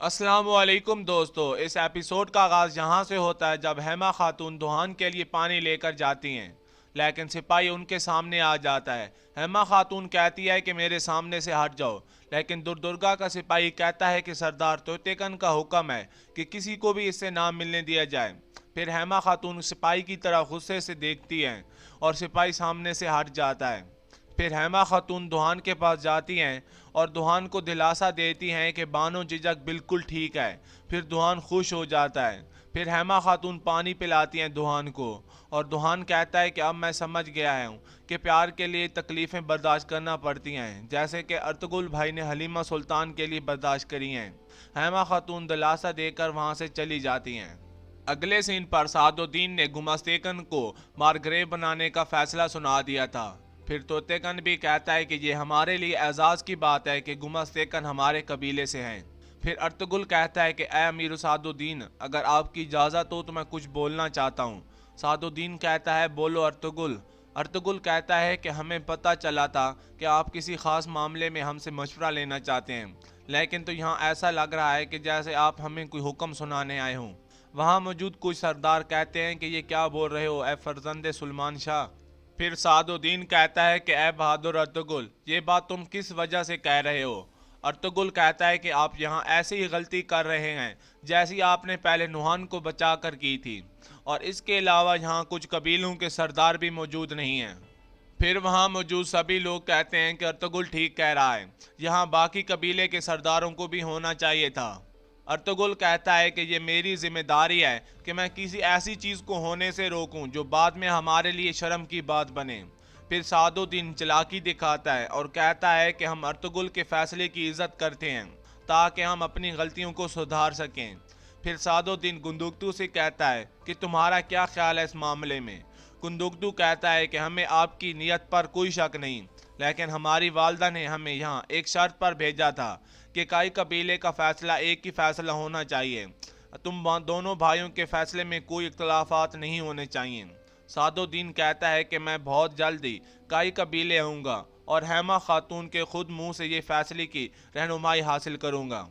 अस्सलाम वालेकुम दोस्तों। इस एपिसोड का आगाज़ यहाँ से होता है जब हेमा खातून दुहान के लिए पानी लेकर जाती हैं, लेकिन सिपाही उनके सामने आ जाता है। हेमा खातून कहती है कि मेरे सामने से हट जाओ, लेकिन दुर्गा का सिपाही कहता है कि सरदार तोतेकन का हुक्म है कि किसी को भी इससे ना मिलने दिया जाए। फिर हेमा खातून सिपाही की तरफ गुस्से से देखती हैं और सिपाही सामने से हट जाता है। फिर हेमा खातून दुहान के पास जाती हैं और दुहान को दिलासा देती हैं कि बानो जिजक बिल्कुल ठीक है। फिर दुहान खुश हो जाता है। फिर हेमा खातून पानी पिलाती हैं दुहान को और दुहान कहता है कि अब मैं समझ गया हूँ कि प्यार के लिए तकलीफ़ें बर्दाश्त करना पड़ती हैं, जैसे कि अर्तुगरुल भाई ने हलीमा सुल्तान के लिए बर्दाश्त करी हैं। हेमा खातून दिलासा देकर वहाँ से चली जाती हैं। अगले सीन पर सादुद्दीन ने गुमस्तेकन को मारग्रेव बनाने का फैसला सुना दिया था। फिर तोतेकन भी कहता है कि ये हमारे लिए एजाज़ की बात है कि गुमस्तेकन हमारे कबीले से हैं। फिर अर्तुगरुल कहता है कि ए अमीर सादुद्दीन, अगर आपकी इजाज़त हो तो मैं कुछ बोलना चाहता हूँ। सादुद्दीन कहता है बोलो अर्तुगरुल। अर्तुगरुल कहता है कि हमें पता चला था कि आप किसी ख़ास मामले में हमसे मशवरा लेना चाहते हैं, लेकिन तो यहाँ ऐसा लग रहा है कि जैसे आप हमें कोई हुक्म सुनाने आए हों। वहाँ मौजूद कुछ सरदार कहते हैं कि ये क्या बोल रहे हो ए फर्जंदे सुलेमान शाह। फिर सादुद्दीन कहता है कि ए बहादुर अर्तुगरुल, ये बात तुम किस वजह से कह रहे हो। अर्तुगरुल कहता है कि आप यहाँ ऐसी ही गलती कर रहे हैं जैसी आपने पहले नुहान को बचा कर की थी, और इसके अलावा यहाँ कुछ कबीलों के सरदार भी मौजूद नहीं हैं। फिर वहाँ मौजूद सभी लोग कहते हैं कि अर्तुगरुल ठीक कह रहा है, यहाँ बाकी कबीले के सरदारों को भी होना चाहिए था। अर्तुगरुल कहता है कि ये मेरी जिम्मेदारी है कि मैं किसी ऐसी चीज़ को होने से रोकूं जो बाद में हमारे लिए शर्म की बात बने। फिर सादुद्दीन चालाकी दिखाता है और कहता है कि हम अर्तुगरुल के फैसले की इज़्ज़त करते हैं ताकि हम अपनी गलतियों को सुधार सकें। फिर सादुद्दीन गुंदुकतू से कहता है कि तुम्हारा क्या ख्याल है इस मामले में। गुंदुकतू कहता है कि हमें आपकी नीयत पर कोई शक नहीं, लेकिन हमारी वालदा ने हमें यहाँ एक शर्त पर भेजा था कि कई कबीले का फैसला एक ही फैसला होना चाहिए। तुम दोनों भाइयों के फैसले में कोई इख्तलाफात नहीं होने चाहिए। सादुद्दीन कहता है कि मैं बहुत जल्द ही कई कबीले आऊँगा और हेमा खातून के खुद मुंह से ये फैसले की रहनुमाई हासिल करूँगा।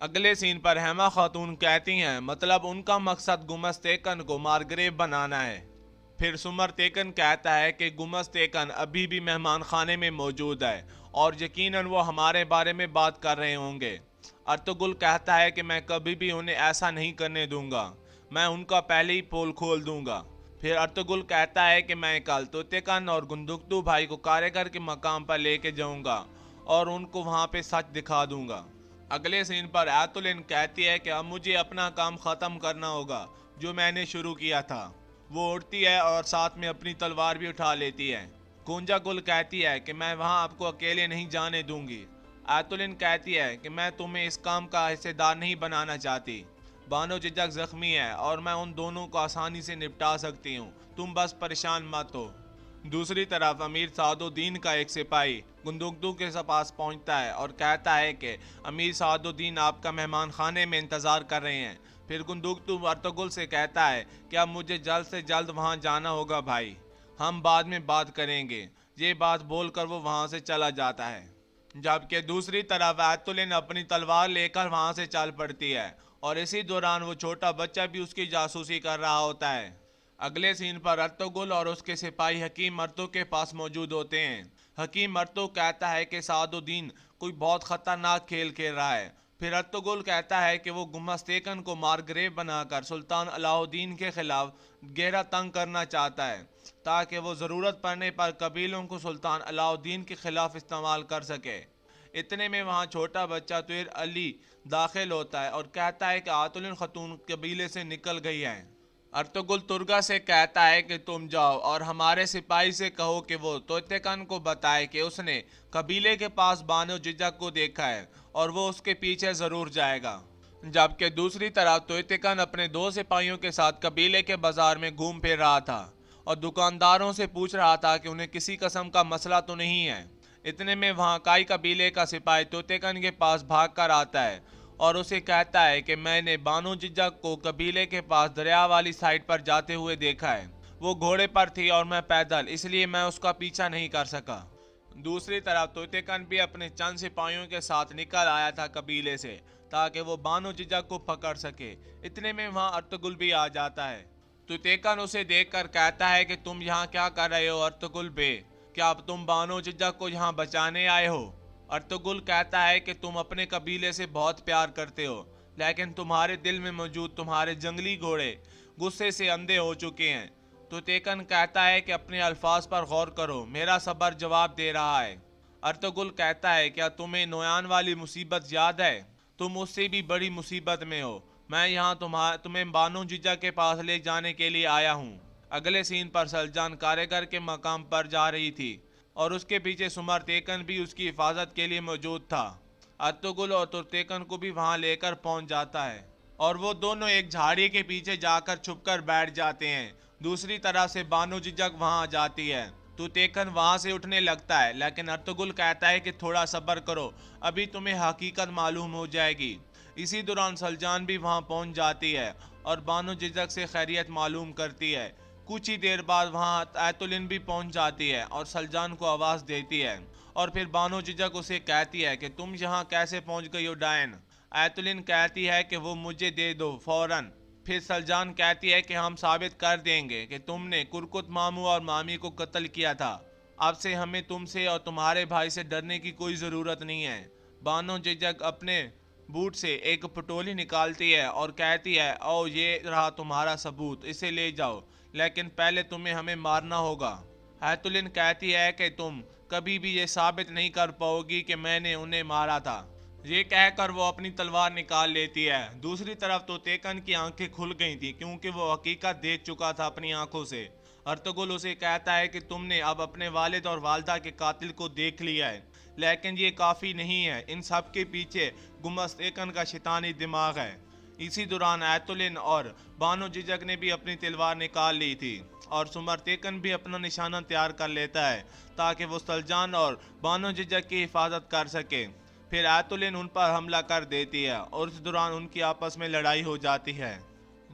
अगले सीन पर हेमा खातून कहती हैं मतलब उनका मकसद गुमस्तेकन को मारग्रेव बनाना है। फिर सुमरतेकन कहता है कि गुमस्तेकन अभी भी मेहमान खाने में मौजूद है और यकीनन वो हमारे बारे में बात कर रहे होंगे। अर्तुगरुल कहता है कि मैं कभी भी उन्हें ऐसा नहीं करने दूंगा, मैं उनका पहले ही पोल खोल दूंगा। फिर अर्तुगरुल कहता है कि मैं कल तोतेकन और गुंदुकतू भाई को कारीगर के मकाम पर लेके जाऊंगा और उनको वहां पे सच दिखा दूंगा। अगले सीन पर आतुलिन कहती है कि अब मुझे अपना काम ख़त्म करना होगा जो मैंने शुरू किया था। वो उठती है और साथ में अपनी तलवार भी उठा लेती है। गोंजा गुल कहती है कि मैं वहाँ आपको अकेले नहीं जाने दूंगी। आतुलिन कहती है कि मैं तुम्हें इस काम का हिस्सेदार नहीं बनाना चाहती। बानो जिजक जख्मी है और मैं उन दोनों को आसानी से निपटा सकती हूँ, तुम बस परेशान मत हो। दूसरी तरफ अमीर सादुद्दीन का एक सिपाही गुंदुकतू के पास पहुँचता है और कहता है कि अमीर सादुद्दीन आपका मेहमान खाने में इंतज़ार कर रहे हैं। फिर गुंदुकतू अर्तुगरुल से कहता है कि अब मुझे जल्द से जल्द वहाँ जाना होगा भाई, हम बाद में बात करेंगे। ये बात बोलकर वो वहाँ से चला जाता है। जबकि दूसरी तरफ आतुलिन अपनी तलवार लेकर वहाँ से चल पड़ती है और इसी दौरान वो छोटा बच्चा भी उसकी जासूसी कर रहा होता है। अगले सीन पर अर्तुगरुल और उसके सिपाही हकीम मर्तो के पास मौजूद होते हैं। हकीम मर्तो कहता है कि सादुद्दीन कोई बहुत ख़तरनाक खेल खेल रहा है। फिर अर्तुगरुल कहता है कि वो गुमस्तेकन को मारग्रेव बनाकर सुल्तान अलाउद्दीन के खिलाफ गहरा तंग करना चाहता है ताकि वो ज़रूरत पड़ने पर कबीलों को सुल्तान अलाउद्दीन के खिलाफ इस्तेमाल कर सके। इतने में वहाँ छोटा बच्चा तुर अली दाखिल होता है और कहता है कि आतुलिन खतून कबीले से निकल गई है। अर्तुगरुल तुर्गा से कहता है कि तुम जाओ और हमारे सिपाही से कहो कि वो तोतेकन को बताए कि उसने कबीले के पास बानो जिजक को देखा है और वो उसके पीछे ज़रूर जाएगा। जबकि दूसरी तरफ तोतेकन अपने दो सिपाहियों के साथ कबीले के बाजार में घूम फिर रहा था और दुकानदारों से पूछ रहा था कि उन्हें किसी किस्म का मसला तो नहीं है। इतने में वहाँ काई कबीले का सिपाही तोतेकन के पास भाग कर आता है और उसे कहता है कि मैंने बानो जिजक को कबीले के पास दरिया वाली साइड पर जाते हुए देखा है। वो घोड़े पर थी और मैं पैदल, इसलिए मैं उसका पीछा नहीं कर सका। दूसरी तरफ तोतेकन भी अपने चंद सिपाहियों के साथ निकल आया था कबीले से, تاکہ وہ بانو ججک کو پکڑ سکے۔ اتنے میں وہاں ارطغرل بھی آ جاتا ہے۔ توتیکن اسے دیکھ کر کہتا ہے کہ تم یہاں کیا کر رہے ہو ارطغرل بے؟ کیا اب تم بانو ججک کو یہاں بچانے آئے ہو؟ ارطغرل کہتا ہے کہ تم اپنے قبیلے سے بہت پیار کرتے ہو، لیکن تمہارے دل میں موجود تمہارے جنگلی گھوڑے غصے سے اندھے ہو چکے ہیں۔ توتیکن کہتا ہے کہ اپنے الفاظ پر غور کرو، میرا صبر جواب دے رہا ہے۔ ارطغرل کہتا ہے کیا تمہیں نویان والی مصیبت یاد ہے؟ تم اس سے بھی بڑی مصیبت میں ہو۔ میں یہاں تمہیں بانو ججک کے پاس لے جانے کے لیے آیا ہوں۔ اگلے سین پر سلجان کاریگر کے مقام پر جا رہی تھی اور اس کے پیچھے سمرتیکن بھی اس کی حفاظت کے لیے موجود تھا۔ ارطغرل اور توتیکن کو بھی وہاں لے کر پہنچ جاتا ہے اور وہ دونوں ایک جھاڑی کے پیچھے جا کر چھپ کر بیٹھ جاتے ہیں۔ دوسری طرف سے بانو ججک وہاں آ جاتی ہے۔ توتیکن وہاں سے اٹھنے لگتا ہے، لیکن ارطغرل کہتا ہے کہ تھوڑا صبر کرو، ابھی تمہیں حقیقت معلوم ہو جائے گی۔ اسی دوران سلجان بھی وہاں پہنچ جاتی ہے اور بانو ججک سے خیریت معلوم کرتی ہے۔ کچھ ہی دیر بعد وہاں ایتولن بھی پہنچ جاتی ہے اور سلجان کو آواز دیتی ہے، اور پھر بانو ججک اسے کہتی ہے کہ تم یہاں کیسے پہنچ گئی ہو ڈائن؟ ایتولن کہتی ہے کہ وہ مجھے دے دو فوراً۔ پھر سلجان کہتی ہے کہ ہم ثابت کر دیں گے کہ تم نے کرکت ماموں اور مامی کو قتل کیا تھا۔ اب سے ہمیں تم سے اور تمہارے بھائی سے ڈرنے کی کوئی ضرورت نہیں ہے۔ بانو ججک اپنے بوٹ سے ایک پٹولی نکالتی ہے اور کہتی ہے او یہ رہا تمہارا ثبوت، اسے لے جاؤ، لیکن پہلے تمہیں ہمیں مارنا ہوگا۔ ایتولن کہتی ہے کہ تم کبھی بھی یہ ثابت نہیں کر پاؤ گی کہ میں نے انہیں مارا تھا۔ یہ کہہ کر وہ اپنی تلوار نکال لیتی ہے۔ دوسری طرف توتیکن کی آنکھیں کھل گئی تھی کیونکہ وہ حقیقت دیکھ چکا تھا اپنی آنکھوں سے۔ ارطغرل اسے کہتا ہے کہ تم نے اب اپنے والد اور والدہ کے قاتل کو دیکھ لیا ہے، لیکن یہ کافی نہیں ہے، ان سب کے پیچھے گمستیکن کا شیطانی دماغ ہے۔ اسی دوران ایتولن اور بانو ججک نے بھی اپنی تلوار نکال لی تھی اور سمرتیکن بھی اپنا نشانہ تیار کر لیتا ہے تاکہ وہ سلجان اور بانو ججک کی حفاظت کر سکے۔ پھر ایتولن ان پر حملہ کر دیتی ہے اور اس دوران ان کی آپس میں لڑائی ہو جاتی ہے۔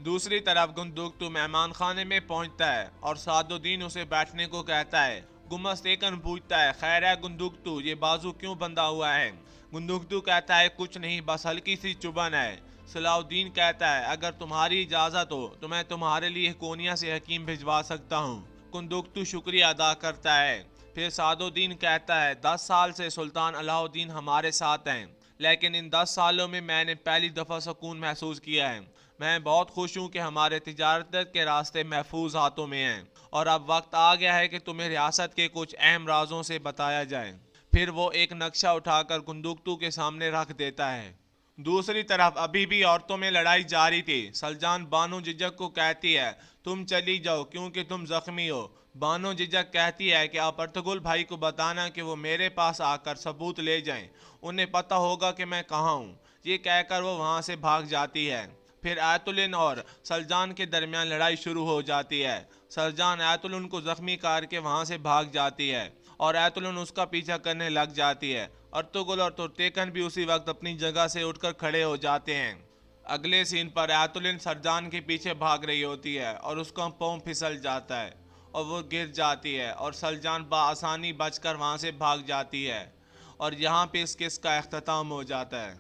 دوسری طرف گندوکتو مہمان خانے میں پہنچتا ہے اور سعد الدین اسے بیٹھنے کو کہتا ہے۔ گمستیکن پوچھتا ہے خیر ہے گندوکتو، یہ بازو کیوں بندھا ہوا ہے؟ گندوکتو کہتا ہے کچھ نہیں، بس ہلکی سی چبھن ہے۔ صلاح الدین کہتا ہے اگر تمہاری اجازت ہو تو میں تمہارے لیے کونیا سے حکیم بھجوا سکتا ہوں۔ گندوکتو شکریہ ادا کرتا ہے۔ پھر سعد الدین کہتا ہے 10 سال سے سلطان علاء الدین ہمارے ساتھ ہیں، لیکن ان 10 سالوں میں میں نے پہلی دفعہ سکون محسوس کیا ہے۔ میں بہت خوش ہوں کہ ہمارے تجارت کے راستے محفوظ ہاتھوں میں ہیں، اور اب وقت آ گیا ہے کہ تمہیں ریاست کے کچھ اہم رازوں سے بتایا جائے۔ پھر وہ ایک نقشہ اٹھا کر گندوکتو کے سامنے رکھ دیتا ہے۔ دوسری طرف ابھی بھی عورتوں میں لڑائی جاری تھی۔ سلجان بانو ججک کو کہتی ہے تم چلی جاؤ کیونکہ تم زخمی ہو۔ بانو ججک کہتی ہے کہ آپ ارطغرل بھائی کو بتانا کہ وہ میرے پاس آ کر ثبوت لے جائیں، انہیں پتہ ہوگا کہ میں کہاں ہوں۔ یہ کہہ کر وہ وہاں سے بھاگ جاتی ہے۔ پھر ایتولن اور سلجان کے درمیان لڑائی شروع ہو جاتی ہے۔ سلجان ایتولن کو زخمی کر کے وہاں سے بھاگ جاتی ہے اور ایتولن اس کا پیچھا کرنے لگ جاتی ہے۔ ارطغرل اور توتیکن بھی اسی وقت اپنی جگہ سے اٹھ کر کھڑے ہو جاتے ہیں۔ اگلے سین پر ایتولن سلجان کے پیچھے بھاگ رہی ہوتی ہے اور اس کا پاؤں پھسل جاتا ہے اور وہ گر جاتی ہے اور سلجان بآسانی بچ کر وہاں سے بھاگ جاتی ہے، اور یہاں پہ اس کیس کا اختتام ہو جاتا ہے۔